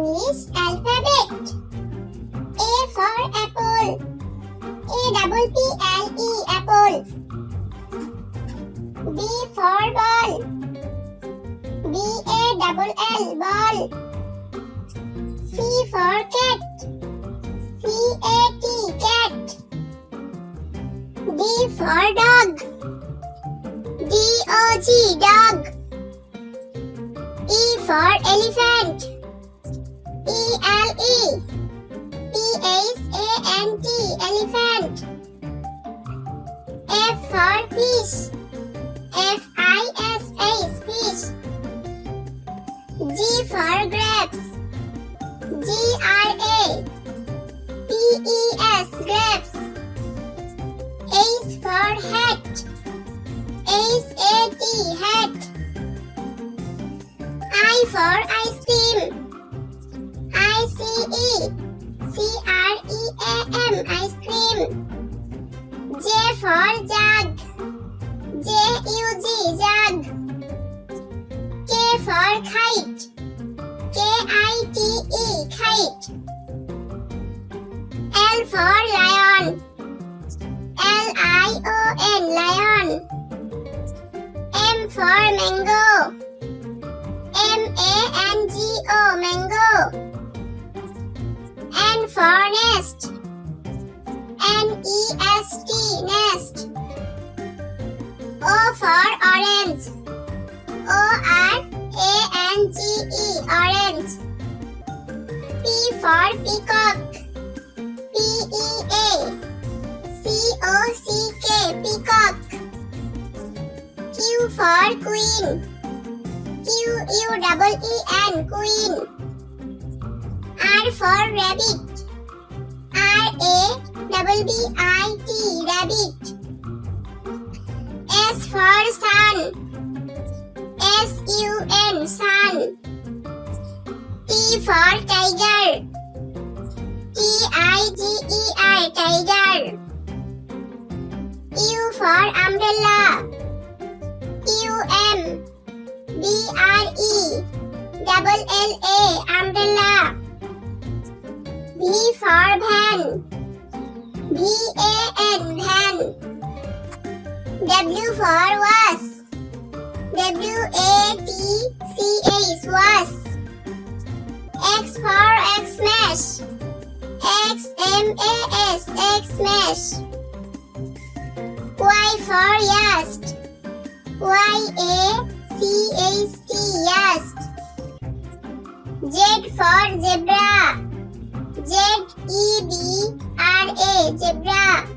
English alphabet. A for apple. APPLE apple. B for ball. BALL ball. C for cat. CAT cat. D for dog. DOG dog. E for elephant. ELEPHANT elephant. F for fish. FISH fish. G for grapes. GRAPES grapes. H for hat. HAT hat. I for ice cream. ICECREAM ice cream. J for jug. JUG jug. K for kite. KITE kite. L for lion. LION lion. M for mango. MANGO mango. N for nest. NEST nest. O for orange. ORANGE orange. P for peacock. PEACOCK peacock. Q for queen. QUEEN queen. R for rabbit. RABBIT rabbit. S for sun. SUN sun. T for tiger. TIGER tiger. U for umbrella. UMBRELLA umbrella. V for van. VAN van. W for wasp. WATCH wasp. X for Xmas. XMAS Xmas. Y for yacht. YACHT yacht. Z for zebra. ZEBRA zebra.